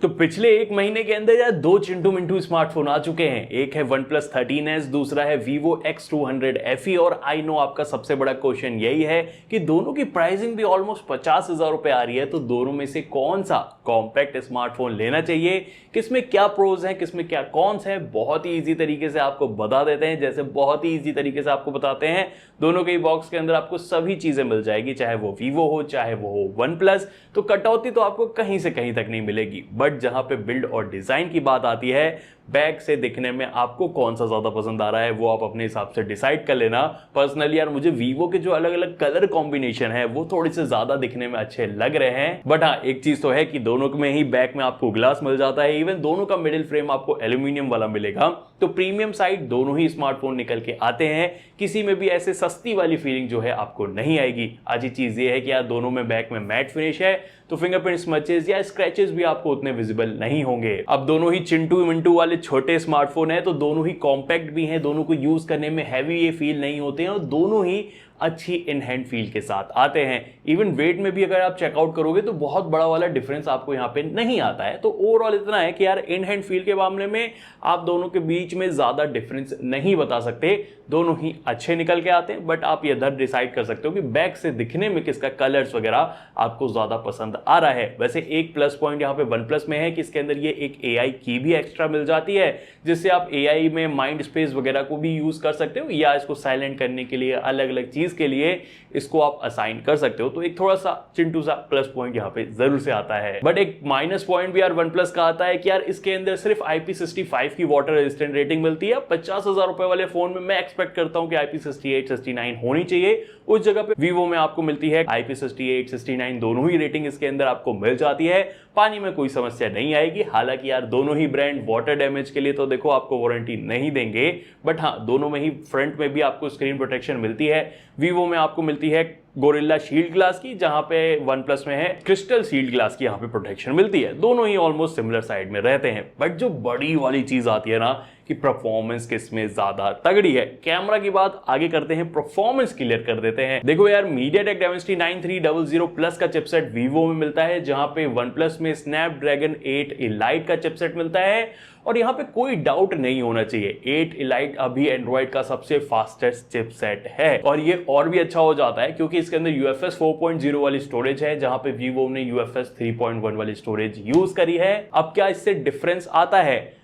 तो पिछले एक महीने के अंदर यार दो चिंटू मिंटू स्मार्टफोन आ चुके हैं। एक है OnePlus 13s, दूसरा है Vivo X200 FE। और आई नो आपका सबसे बड़ा क्वेश्चन यही है कि दोनों की प्राइसिंग भी ऑलमोस्ट 50,000 रुपए आ रही है, तो दोनों में से कौन सा कॉम्पैक्ट स्मार्टफोन लेना चाहिए, किसमें क्या प्रोज हैं, किसमें क्या कॉन्स हैं, बहुत ही इजी तरीके से आपको बता देते हैं। जैसे बहुत ही इजी तरीके से आपको बताते हैं, दोनों के बॉक्स के अंदर आपको सभी चीजें मिल जाएगी, चाहे वो Vivo हो चाहे वो हो OnePlus। तो कटौती तो आपको कहीं से कहीं तक नहीं मिलेगी, बट जहां पे बिल्ड और डिजाइन की बात आती है, बैक से दिखने में आपको कौन सा ज्यादा पसंद आ रहा है वो आप अपने हिसाब से डिसाइड कर लेना। पर्सनली यार मुझे Vivo के जो अलग अलग कलर कॉम्बिनेशन है वो थोड़े से ज्यादा दिखने में अच्छे लग रहे हैं। बट हाँ, एक चीज तो है कि दोनों में ही बैक में आपको ग्लास मिल जाता है, इवन दोनों का मिडिल फ्रेम आपको एल्यूमिनियम वाला मिलेगा। तो प्रीमियम साइड दोनों ही स्मार्टफोन निकल के आते हैं, किसी में भी ऐसे सस्ती वाली फीलिंग जो है आपको नहीं आएगी। अच्छी चीज ये है कि यार दोनों में बैक में मैट फिनिश है, तो फिंगरप्रिंट स्मचेस या स्क्रैचेस भी आपको उतने विजिबल नहीं होंगे। अब दोनों ही चिंटू मिंटू वाले छोटे स्मार्टफोन है, तो दोनों ही कॉम्पैक्ट भी हैं, दोनों को यूज करने में हैवी ये फील नहीं होते हैं और दोनों ही अच्छी इन हैंड फील के साथ आते हैं। इवन वेट में भी अगर आप चेकआउट करोगे तो बहुत बड़ा वाला डिफरेंस आपको यहाँ पे नहीं आता है। तो ओवरऑल इतना है कि यार इन हैंड फील के मामले में आप दोनों के बीच में ज्यादा डिफरेंस नहीं बता सकते, दोनों ही अच्छे निकल के आते हैं। बट आप ये इधर डिसाइड कर सकते हो कि बैक से दिखने में किसका कलर्स वगैरह आपको ज्यादा पसंद आ रहा है। वैसे एक प्लस पॉइंट यहाँ पे OnePlus में है कि इसके अंदर ये एक AI की भी एक्स्ट्रा मिल जाती है, जिससे आप AI में माइंड स्पेस वगैरह को भी यूज कर सकते हो, या इसको साइलेंट करने के लिए अलग अलग चीज के लिए इसको आप असाइन कर सकते हो। तो एक थोड़ा सा चिंटू सा प्लस पॉइंट यहाँ पे जरूर से आता है। बट एक माइनस पॉइंट भी यार OnePlus का आता है कि यार इसके अंदर सिर्फ IP65 की वाटर रेजिस्टेंट रेटिंग मिलती है। 50,000 रुपए वाले फोन में मैं एक्सपेक्ट करता हूं कि IP68 69 होनी चाहिए, उस जगह पे Vivo में आपको मिलती है IP68 69 दोनों ही रेटिंग इसके अंदर आपको मिल जाती है। पानी में कोई समस्या नहीं आएगी। हालांकि यार दोनों ही ब्रांड वाटर डैमेज के लिए तो देखो आपको वारंटी नहीं देंगे, बट हाँ दोनों में ही फ्रंट में भी आपको स्क्रीन प्रोटेक्शन मिलती है। Vivo में आपको मिलती है गोरिल्ला शील्ड ग्लास की, जहां पे OnePlus में है क्रिस्टल शील्ड ग्लास की यहाँ पे प्रोटेक्शन मिलती है। दोनों ही ऑलमोस्ट सिमिलर साइड में रहते हैं। बट जो बड़ी वाली चीज आती है ना कि परफॉर्मेंस किसमें ज्यादा तगड़ी है, कैमरा की बात आगे करते हैं, परफॉर्मेंस क्लियर कर देते हैं। देखो यार MediaTek Dimensity 9300 प्लस का चिपसेट Vivo में मिलता है, जहां पे OnePlus में Snapdragon 8 Elite का चिपसेट मिलता है। और यहां पे कोई डाउट नहीं होना चाहिए, 8 Elite अभी एंड्रॉइड का सबसे फास्टेस्ट चिपसेट है। और ये और भी अच्छा हो जाता है क्योंकि इसके अंदर UFS 4.0 वाली स्टोरेज है, जहां पे Vivo ने UFS 3.1 वाली स्टोरेज यूज करी है। अब क्या इससे डिफरेंस आता है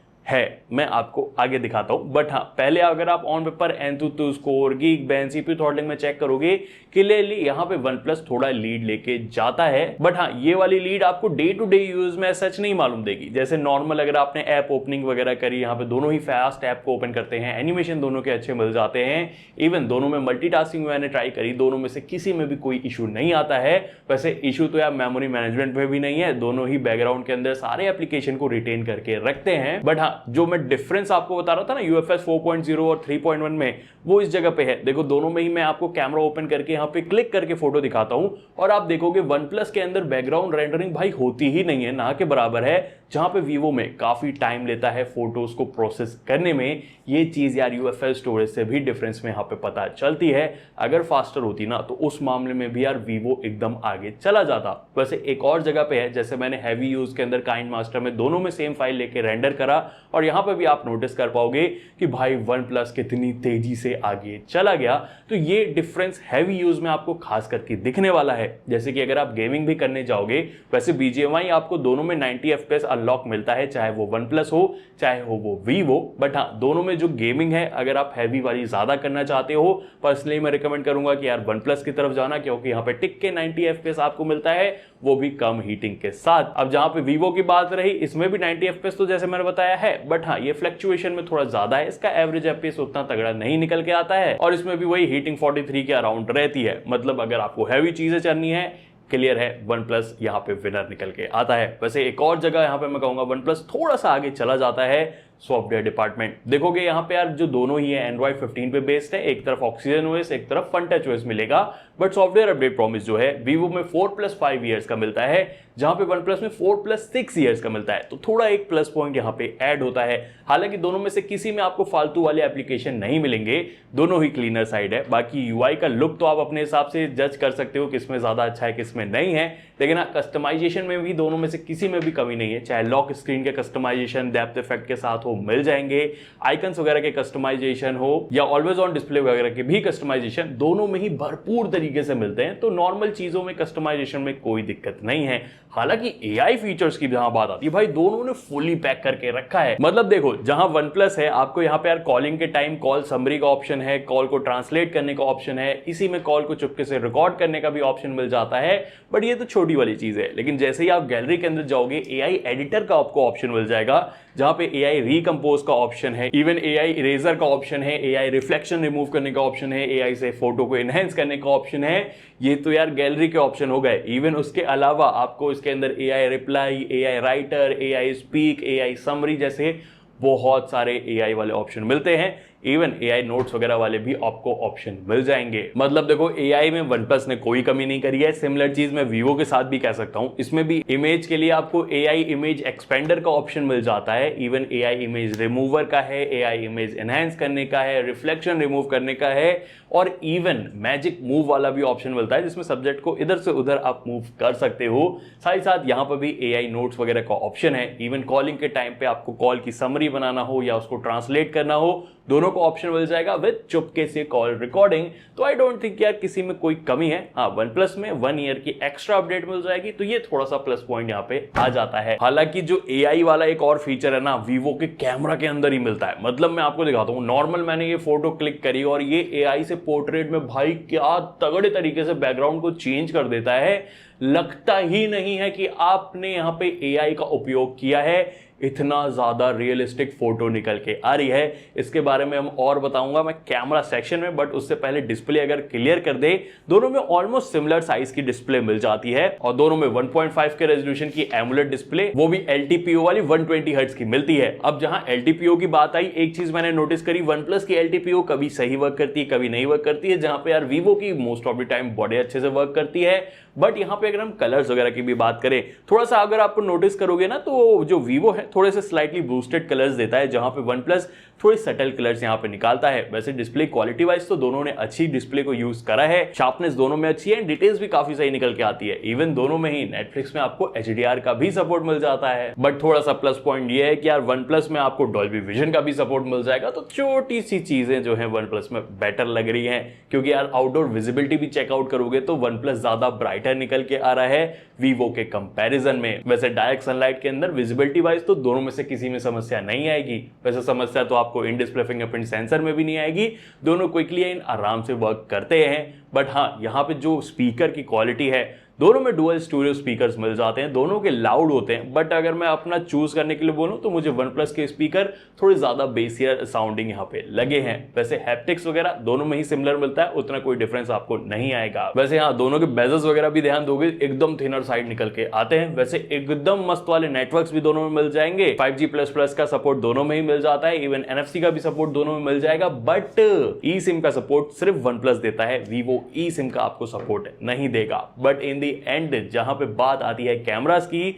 मैं आपको आगे दिखाता हूं। बट हाँ, पहले अगर आप on paper AnTuTu score, Geekbench, CPU throttling में चेक करोगे, क्लियरली यहां पे OnePlus थोड़ा लीड लेके जाता है। बट हाँ, ये वाली लीड आपको डे टू डे यूज में सच नहीं मालूम देगी। जैसे नॉर्मल अगर आपने ऐप ओपनिंग वगैरह करी, यहाँ पे दोनों ही फास्ट ऐप को ओपन करते हैं, एनिमेशन दोनों के अच्छे मिल जाते हैं। इवन दोनों में मल्टीटास्किंग मैंने ट्राई करी, दोनों में से किसी में भी कोई इशू नहीं आता है। वैसे इशू तो यार मेमोरी मैनेजमेंट में भी नहीं है, दोनों ही बैकग्राउंड के अंदर सारे एप्लीकेशन को रिटेन करके रखते हैं। बट हाँ, जो मैं डिफरेंस आपको बता रहा था ना UFS 4.0 और 3.1 में, वो इस जगह पे है। देखो दोनों में ही मैं आपको कैमरा ओपन करके यहाँ पे क्लिक करके फोटो दिखाता हूं और आप देखोगे OnePlus के अंदर बैकग्राउंड रेंडरिंग भाई होती ही नहीं है, ना के बराबर है। जहां पे Vivo में काफी टाइम लेता है फोटोज को प्रोसेस करने में। ये चीज यार UFS स्टोरेज से भी डिफरेंस में यहाँ पे पता चलती है। अगर फास्टर होती ना तो उस मामले में भी यार Vivo एकदम आगे चला जाता। वैसे एक और जगह पे है, जैसे मैंने हैवी यूज के अंदर KineMaster में दोनों में सेम फाइल लेके रेंडर करा, और यहाँ पे भी आप नोटिस कर पाओगे कि भाई OnePlus कितनी तेजी से आगे चला गया। तो ये डिफरेंस हैवी यूज में आपको खास करके दिखने वाला है। जैसे कि अगर आप गेमिंग भी करने जाओगे, वैसे BGMI आपको दोनों में 90 FPS अनलॉक मिलता है, चाहे वो OnePlus हो चाहे हो वो Vivo। बट हाँ, दोनों में जो गेमिंग है, अगर आप हैवी वाली ज्यादा करना चाहते हो, पर्सनली मैं रिकमेंड करूंगा कि यार OnePlus की तरफ जाना, क्योंकि यहाँ पे टिक के 90 FPS आपको मिलता है, वो भी कम हीटिंग के साथ। अब जहां पे Vivo की बात रही, इसमें भी 90 FPS तो जैसे मैंने बताया है, बट हाँ ये फ्लक्चुएशन में थोड़ा ज्यादा है, इसका एवरेज FPS उतना तगड़ा नहीं निकल के आता है। और इसमें भी वही हीटिंग 43 के अराउंड रहती है। मतलब अगर आपको हैवी चीजें करनी है, क्लियर है OnePlus यहाँ पे विनर निकल के आता है। वैसे एक और जगह यहाँ पे मैं कहूंगा OnePlus थोड़ा सा आगे चला जाता है, सॉफ्टवेयर डिपार्टमेंट। देखोगे यहाँ पे यार जो दोनों ही है एंड्रॉइड 15 पे बेस्ड है, एक तरफ ऑक्सीजन ओएस, एक तरफ फन टच ओएस मिलेगा, बट सॉफ्टवेयर अपडेट प्रॉमिस जो है वीवो में 4+5 ईयर्स का मिलता है, जहां पे वन प्लस में 4+6 ईयर्स का मिलता है। तो थोड़ा एक प्लस पॉइंट यहाँ पे ऐड होता है। हालांकि दोनों में से किसी में आपको फालतू वाले एप्लीकेशन नहीं मिलेंगे, दोनों ही क्लीनर साइड है। बाकी यूआई का लुक तो आप अपने हिसाब से जज कर सकते हो किसमें ज्यादा अच्छा है किसमें नहीं है, लेकिन कस्टमाइजेशन में भी दोनों में से किसी में भी कमी नहीं है। चाहे लॉक स्क्रीन के कस्टमाइजेशन डेप्थ इफेक्ट के साथ हो मिल जाएंगे, आइकन्स वगैरह के कस्टमाइजेशन हो या ऑलवेज ऑन डिस्प्ले वगैरह के भी कस्टमाइजेशन दोनों में ही भरपूर तरीके से मिलते हैं। तो नॉर्मल चीजों में कस्टमाइजेशन में कोई दिक्कत नहीं है। हालांकि एआई फीचर्स की जहां बात आती है भाई, दोनों ने फुली पैक करके रखा है। मतलब देखो, जहां वन प्लस है आपको यहाँ पे यार कॉलिंग के टाइम कॉल समरी का ऑप्शन है, कॉल को ट्रांसलेट करने का ऑप्शन है, इसी में कॉल को चुपके से रिकॉर्ड करने का भी ऑप्शन मिल जाता है। बट ये तो छोटी वाली चीज है। लेकिन जैसे ही आप गैलरी के अंदर जाओगे, एआई एडिटर का आपको ऑप्शन मिल जाएगा, जहां पे एआई रिकंपोज का ऑप्शन है, इवन एआई इरेजर का ऑप्शन है, एआई रिफ्लेक्शन रिमूव करने का ऑप्शन है, एआई से फोटो को एनहेंस करने का ऑप्शन है। ये तो यार गैलरी के ऑप्शन हो गए। इवन उसके अलावा आपको इसके अंदर AI reply, AI writer, AI speak, AI summary जैसे बहुत सारे एआई वाले ऑप्शन मिलते हैं। इवन एआई नोट्स वगैरह वाले भी आपको ऑप्शन मिल जाएंगे। मतलब देखो, एआई में OnePlus ने कोई कमी नहीं करी है। सिमिलर चीज मैं Vivo के साथ भी कह सकता हूं। इसमें भी इमेज के लिए आपको एआई इमेज एक्सपेंडर का ऑप्शन मिल जाता है, इवन एआई इमेज रिमूवर का है, एआई इमेज एनहांस करने का है, रिफ्लेक्शन रिमूव करने का है, और इवन मैजिक मूव वाला भी ऑप्शन मिलता है, जिसमें सब्जेक्ट को इधर से उधर आप मूव कर सकते हो। साथ ही साथ यहाँ पर भी एआई नोट्स वगैरह का ऑप्शन है। इवन कॉलिंग के टाइम पे आपको कॉल की समरी बनाना हो या उसको ट्रांसलेट करना हो, दोनों को ऑप्शन मिल जाएगा विद चुपके से कॉल रिकॉर्डिंग। तो आई डोंट थिंक यार किसी में कोई कमी है। हाँ, OnePlus में 1 ईयर की एक्स्ट्रा अपडेट मिल जाएगी, तो ये थोड़ा सा प्लस पॉइंट यहाँ पे आ जाता है। हालांकि जो एआई वाला एक और फीचर है ना, Vivo के कैमरा के अंदर ही मिलता है। मतलब मैं आपको दिखाता हूँ, नॉर्मल मैंने ये फोटो क्लिक करी और ये एआई से पोर्ट्रेट में भाई क्या तगड़े तरीके से बैकग्राउंड को चेंज कर देता है। लगता ही नहीं है कि आपने यहाँ पे एआई का उपयोग किया है। इतना ज्यादा रियलिस्टिक फोटो निकल के आ रही है। इसके बारे में हम और बताऊंगा मैं कैमरा सेक्शन में, बट उससे पहले डिस्प्ले अगर क्लियर कर दे, दोनों में ऑलमोस्ट सिमिलर साइज की डिस्प्ले मिल जाती है और दोनों में 1.5 के रेजोल्यूशन की एमुलेट डिस्प्ले, वो भी एलटीपीओ वाली 120 हर्ट्ज की मिलती है। अब जहां एलटीपीओ की बात आई, एक चीज मैंने नोटिस करी, OnePlus की एलटीपीओ कभी सही वर्क करती है, कभी नहीं वर्क करती है, जहां पे यार Vivo की मोस्ट ऑफ द टाइम बड़े अच्छे से वर्क करती है। बट यहाँ पे अगर हम कलर्स वगैरह की भी बात करें, थोड़ा सा अगर आपको नोटिस करोगे ना, तो जो Vivo है थोड़े से स्लाइटली बूस्टेड कलर्स देता है, जहां पे OnePlus थोड़ी सटल कलर्स यहाँ पे निकालता है। वैसे डिस्प्ले क्वालिटी वाइज तो दोनों ने अच्छी डिस्प्ले को यूज करा है, शार्पनेस दोनों में अच्छी है, डिटेल्स भी काफी सही निकल के आती है। इवन दोनों में ही नेटफ्लिक्स में आपको HDR का भी सपोर्ट मिल जाता है। बट थोड़ा सा प्लस पॉइंट ये है कि यार OnePlus में आपको डॉल्बी विजन का भी सपोर्ट मिल जाएगा। तो छोटी सी चीजें जो है OnePlus में बेटर लग रही है, क्योंकि यार आउटडोर विजिबिलिटी भी चेकआउट करोगे तो OnePlus ज्यादा ब्राइटर निकल के आ रहा है Vivo के कंपैरिजन में। वैसे डायरेक्ट सनलाइट के अंदर विजिबिलिटी वाइज तो दोनों में से किसी में समस्या नहीं आएगी। वैसे समस्या तो आपको इन डिस्प्ले फिंगरप्रिंट सेंसर में भी नहीं आएगी, दोनों क्विकली एंड आराम से वर्क करते हैं। बट हाँ, यहाँ पे जो स्पीकर की क्वालिटी है, दोनों में डुअल स्टूडियो स्पीकर्स मिल जाते हैं, दोनों के लाउड होते हैं। बट अगर मैं अपना चूज करने के लिए बोलूं तो मुझे OnePlus के स्पीकर थोड़े ज्यादा बेसियर साउंडिंग यहाँ पे लगे हैं। वैसे हैप्टिक्स वगैरह दोनों में ही सिमिलर मिलता है, उतना कोई डिफरेंस आपको नहीं आएगा। वैसे हाँ, दोनों के बेजल्स वगैरह भी ध्यान दोगे एकदम थिनर साइड निकल के आते हैं। वैसे एकदम मस्त वाले नेटवर्क्स भी दोनों में मिल जाएंगे, 5G++ का सपोर्ट दोनों में ही मिल जाता है, इवन NFC का भी सपोर्ट दोनों में मिल जाएगा। बट ई सिम का सपोर्ट सिर्फ OnePlus देता है, Vivo ई सिम का आपको सपोर्ट नहीं देगा। बट इन दी एंड जहां पे बात आती है कैमरास की,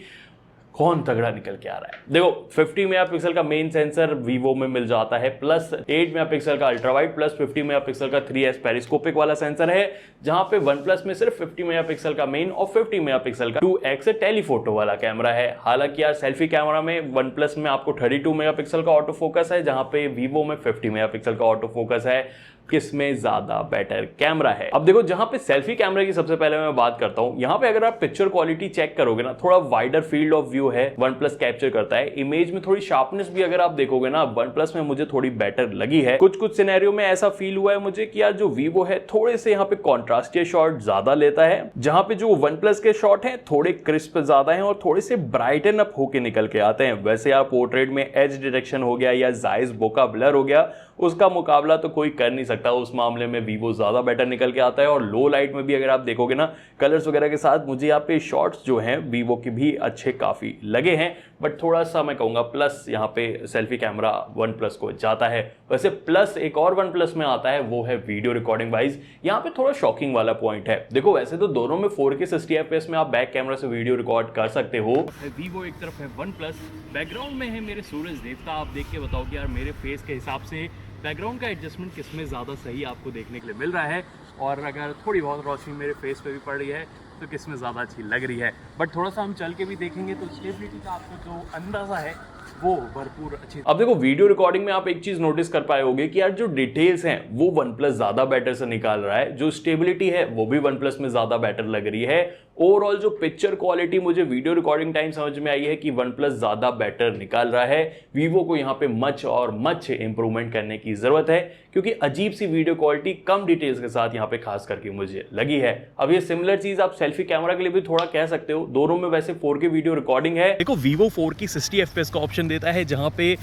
कौन तगड़ा निकल के आ रहा है। देखो, 50 मेगापिक्सल का मेन सेंसर Vivo में मिल जाता है, प्लस 8 मेगापिक्सल का अल्ट्रा वाइड, प्लस 50 मेगापिक्सल का 3S पेरिस्कोपिक वाला सेंसर है, जहां पे OnePlus में सिर्फ 50 मेगापिक्सल का मेन और 50 मेगापिक्सल का 2x टेलीफोटो वाला कैमरा है। हालांकि यार सेल्फी कैमरा में OnePlus में आपको 32 मेगापिक्सल का ऑटो फोकस है, जहां पे Vivo में 50 मेगापिक्सल का ऑटो फोकस है। किसमें ज्यादा बेटर कैमरा है? अब देखो, जहां पे सेल्फी कैमरे की सबसे पहले मैं बात करता हूं, यहां पे अगर आप पिक्चर क्वालिटी चेक करोगे ना, थोड़ा वाइडर फील्ड ऑफ व्यू है OnePlus कैप्चर करता है। इमेज में थोड़ी शार्पनेस भी अगर आप देखोगे ना, OnePlus में मुझे थोड़ी बेटर लगी है। कुछ सिनेरियो में ऐसा फील हुआ है मुझे कि यार जो Vivo है थोड़े से यहाँ पे कॉन्ट्रास्टिया शॉट ज्यादा लेता है, जहां पे जो OnePlus के शॉट हैं थोड़े क्रिस्प ज्यादा हैं और थोड़े से ब्राइटन अप होके निकल के आते हैं। वैसे यार पोर्ट्रेट में एज डिटेक्शन हो गया या जायज बोका ब्लर हो गया, उसका मुकाबला तो कोई कर नहीं सकता। उस मामले में वीवो ज़्यादा बेटर निकल के आता है। और लो लाइट में भी अगर आप देखोगे ना कलर्स वगैरह के साथ, मुझे यहाँ पे शॉट्स जो हैं वीवो के भी अच्छे काफ़ी लगे हैं। बट थोड़ा सा मैं कहूँगा प्लस यहाँ पे सेल्फी कैमरा वन प्लस को जाता है। वैसे प्लस एक और वन प्लस में आता है, वो है वीडियो रिकॉर्डिंग वाइज। यहाँ पे थोड़ा शॉकिंग वाला पॉइंट है। देखो वैसे तो दोनों में 4K 60 FPS में आप बैक कैमरा से वीडियो रिकॉर्ड कर सकते हो। वीवो एक तरफ है वन प्लस, बैकग्राउंड में है मेरे सूरज देवता। आप देख के बताओ कि यार मेरे फेस के हिसाब से बैकग्राउंड का एडजस्टमेंट किसमें ज़्यादा सही आपको देखने के लिए मिल रहा है, और अगर थोड़ी बहुत रोशनी मेरे फेस पे भी पड़ रही है तो किसमें ज़्यादा अच्छी लग रही है। बट थोड़ा सा हम चल के भी देखेंगे तो स्टेबिलिटी का आपको जो अंदाज़ा है वो भरपूर अच्छी। अब देखो वीडियो रिकॉर्डिंग में आप एक चीज नोटिस कर पाए होगे कि यार जो डिटेल्स हैं वो वन प्लस ज्यादा बेटर से निकाल रहा है, जो स्टेबिलिटी है वो भी वन प्लस में ज्यादा बेटर लग रही है। ओवरऑल जो पिक्चर क्वालिटी मुझे वीडियो रिकॉर्डिंग टाइम समझ में आई है कि वन प्लस ज्यादा बेटर निकाल रहा है। वीवो को यहाँ पे मच इंप्रूवमेंट करने की जरूरत है, क्योंकि अजीब सी वीडियो क्वालिटी कम डिटेल्स के साथ यहाँ पे खास करके मुझे लगी है। अब ये सिमिलर चीज आप सेल्फी कैमरा के लिए भी थोड़ा कह सकते हो। दोनों में वैसे 4K वीडियो रिकॉर्डिंग है। देखो वीवो 4K 60 FPS का ऑप्शन देता है, जहां पे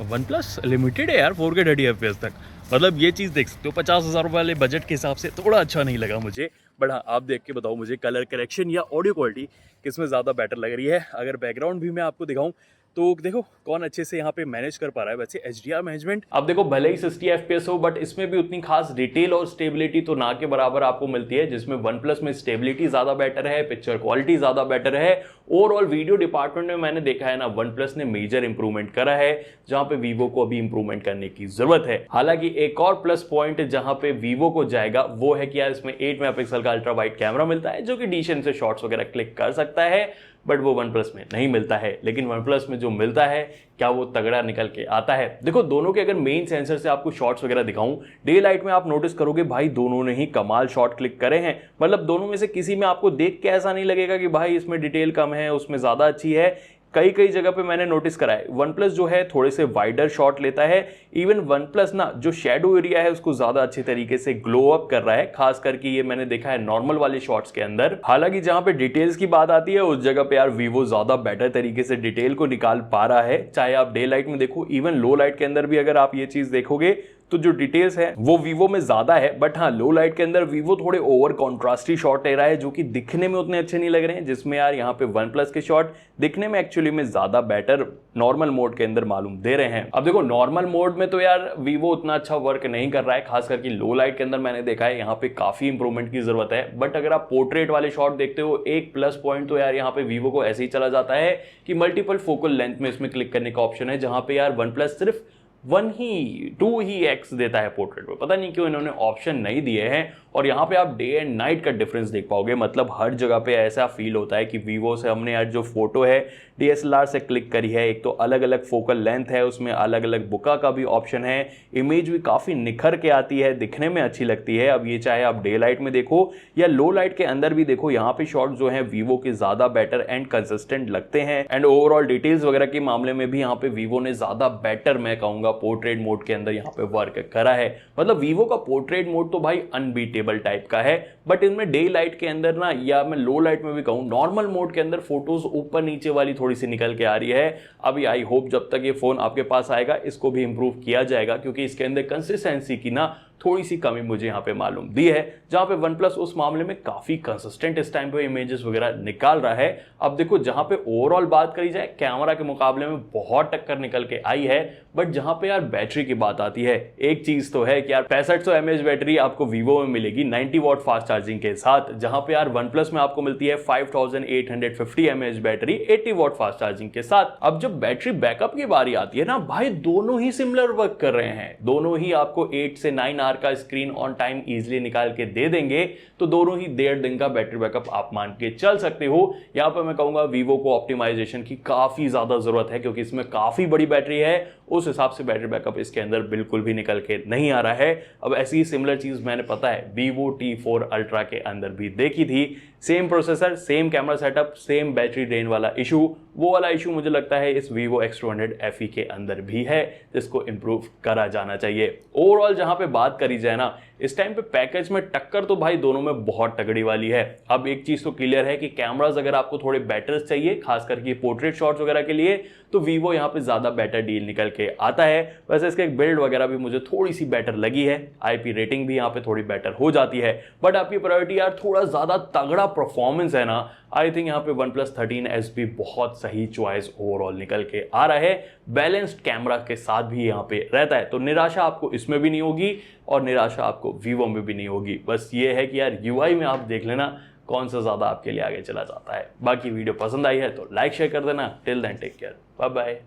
वन प्लस लिमिटेड है यार 4K 30 FPS तक। मतलब ये चीज़ देख सकते हो 50,000 वाले बजट के हिसाब से थोड़ा अच्छा नहीं लगा मुझे। बट हाँ आप देख के बताओ मुझे कलर करेक्शन या ऑडियो क्वालिटी किसमें ज़्यादा बेटर लग रही है। अगर बैकग्राउंड भी मैं आपको दिखाऊं तो देखो कौन अच्छे से यहाँ पे मैनेज कर पा रहा है। वैसे HDR मैनेजमेंट अब देखो भले ही 60 FPS हो, बट इसमें भी उतनी खास डिटेल और स्टेबिलिटी तो ना के बराबर आपको मिलती है, जिसमें वन प्लस में स्टेबिलिटी ज्यादा बेटर है, पिक्चर क्वालिटी ज्यादा बेटर है। ओवरऑल वीडियो डिपार्टमेंट में मैंने देखा है ना वन प्लस ने मेजर इंप्रूवमेंट करा है, जहां पे वीवो को अभी इंप्रूवमेंट करने की जरूरत है। हालांकि एक और प्लस पॉइंट जहां पे वीवो को जाएगा वो है कि यार इसमें 8 मेगापिक्सल का अल्ट्रा वाइड कैमरा मिलता है, जो कि डिसेंट से शॉट्स वगैरह क्लिक कर सकता है। बट वो वन प्लस में नहीं मिलता है। लेकिन वन प्लस में जो मिलता है क्या वो तगड़ा निकल के आता है। देखो दोनों के अगर मेन सेंसर से आपको शॉट्स वगैरह दिखाऊं, डे लाइट में आप नोटिस करोगे भाई दोनों ने ही कमाल शॉट क्लिक करे हैं। मतलब दोनों में से किसी में आपको देख के ऐसा नहीं लगेगा कि भाई इसमें डिटेल कम है उसमें ज्यादा अच्छी है। कई कई जगह पे मैंने नोटिस करा है वन प्लस जो है थोड़े से वाइडर शॉट लेता है। इवन वन प्लस ना जो शेडो एरिया है उसको ज्यादा अच्छे तरीके से ग्लो अप कर रहा है, खास करके ये मैंने देखा है नॉर्मल वाले शॉट्स के अंदर। हालांकि जहां पे डिटेल्स की बात आती है उस जगह पे यार वीवो ज्यादा बेटर तरीके से डिटेल को निकाल पा रहा है। चाहे आप डे लाइट में देखो, इवन लो लाइट के अंदर भी अगर आप ये चीज देखोगे तो जो डिटेल्स है वो वीवो में ज्यादा है। बट हाँ लो लाइट के अंदर वीवो थोड़े ओवर कॉन्ट्रास्टी शॉट ले रहा है, जो कि दिखने में उतने अच्छे नहीं लग रहे हैं, जिसमें यार यहाँ पे वन प्लस के शॉट दिखने में एक्चुअली में ज्यादा बेटर नॉर्मल मोड के अंदर मालूम दे रहे हैं। अब देखो नॉर्मल मोड में तो यार वीवो उतना अच्छा वर्क नहीं कर रहा है, खास करके लो लाइट के अंदर मैंने देखा है यहाँ पे काफी इंप्रूवमेंट की जरूरत है। बट अगर आप पोर्ट्रेट वाले शॉट देखते हो, एक प्लस पॉइंट तो यार यहाँ पे वीवो को ऐसे ही चला जाता है कि मल्टीपल फोकल लेंथ में इसमें क्लिक करने का ऑप्शन है, जहां पे यार वन प्लस सिर्फ 2 ही एक्स देता है पोर्ट्रेट में। पता नहीं क्यों इन्होंने ऑप्शन नहीं दिए हैं। और यहाँ पे आप डे एंड नाइट का डिफरेंस देख पाओगे। मतलब हर जगह पे ऐसा फील होता है कि वीवो से हमने यार जो फोटो है DSLR से क्लिक करी है। एक तो अलग अलग फोकल लेंथ है, उसमें अलग अलग बुका का भी ऑप्शन है, इमेज भी काफ़ी निखर के आती है, दिखने में अच्छी लगती है। अब ये चाहे आप डे लाइट में देखो या लो लाइट के अंदर भी देखो, यहाँ पे शॉट जो है वीवो के ज़्यादा बेटर एंड कंसिस्टेंट लगते हैं। एंड ओवरऑल डिटेल्स वगैरह के मामले में भी यहाँ पे वीवो ने ज़्यादा बेटर मैं कहूँगा पोर्ट्रेट मोड के अंदर यहाँ पे वर्क करा है। मतलब वीवो का पोर्ट्रेट मोड तो भाई अनबीटेबल टाइप का है। बट इनमें डे लाइट के अंदर ना, या मैं लो लाइट में भी कहूँ नॉर्मल मोड के अंदर फोटोज ऊपर नीचे वाली थोड़ी सी निकल के आ रही है। अभी आई होप जब तक ये फोन आपके पास आएगा इसको भी इंप्रूव किया जाएगा, क्योंकि इसके अंदर कंसिस्टेंसी की ना थोड़ी सी कमी मुझे यहाँ पे मालूम दी है, जहां पे वन प्लस उस मामले में काफी कंसिस्टेंट इस टाइम पे इमेजेस वगैरह निकाल रहा है। अब देखो जहां पे ओवरऑल बात करी जाए कैमरा के मुकाबले में बहुत टक्कर निकल के आई है। बट जहां पे यार बैटरी की बात आती है, एक चीज तो है कि यार 6500 mAh बैटरी आपको वीवो में मिलेगी 90 वॉट फास्ट चार्जिंग के साथ, जहां पे यार वन प्लस में आपको मिलती है 5850 mAh battery 80 watt fast charging के साथ। अब जब बैटरी बैकअप की बारी आती है ना भाई, दोनों ही सिमिलर वर्क कर रहे हैं। दोनों ही आपको 8 से 9 आवर का स्क्रीन ऑन टाइम इजीली निकाल के दे देंगे, तो दोनों ही 1.5 दिन का बैटरी बैकअप आप मान के चल सकते हो। यहां पर मैं कहूंगा वीवो को ऑप्टिमाइजेशन की काफी ज्यादा जरूरत है, क्योंकि इसमें काफी बड़ी बैटरी है, उस हिसाब से बैटरी बैकअप इसके अंदर बिल्कुल भी निकल के नहीं आ रहा है। अब ऐसी ही सिमिलर चीज मैंने पता है Vivo T4 Ultra के अंदर भी देखी थी। Same processor, same camera setup, same battery drain वाला इशू, वो वाला इशू मुझे लगता है इस Vivo X200 FE के अंदर भी है, जिसको इंप्रूव करा जाना चाहिए। ओवरऑल जहां पे बात करी जाए ना, इस टाइम पे पैकेज में टक्कर तो भाई दोनों में बहुत तगड़ी वाली है। अब एक चीज तो क्लियर है कि कैमराज अगर आपको थोड़े बेटर चाहिए, खास करके पोर्ट्रेट शॉट्स वगैरह के लिए, तो वीवो यहाँ पे ज्यादा बेटर डील निकल के आता है। वैसे इसके बिल्ड वगैरह भी मुझे थोड़ी सी बेटर लगी है, आईपी रेटिंग भी यहाँ पे थोड़ी बेटर हो जाती है। बट आपकी प्रायोरिटी यार थोड़ा ज्यादा तगड़ा परफॉर्मेंस है ना, आई थिंक यहाँ पे OnePlus 13S भी बहुत सही चॉइस ओवरऑल निकल के आ रहा है। बैलेंस्ड कैमरा के साथ भी यहाँ पे रहता है, तो निराशा आपको इसमें भी नहीं होगी और निराशा आपको वीवो में भी नहीं होगी। बस ये है कि यार यूआई में आप देख लेना कौन सा ज्यादा आपके लिए आगे चला जाता है। बाकी वीडियो पसंद आई है तो लाइक शेयर कर देना। Till then take care, bye bye.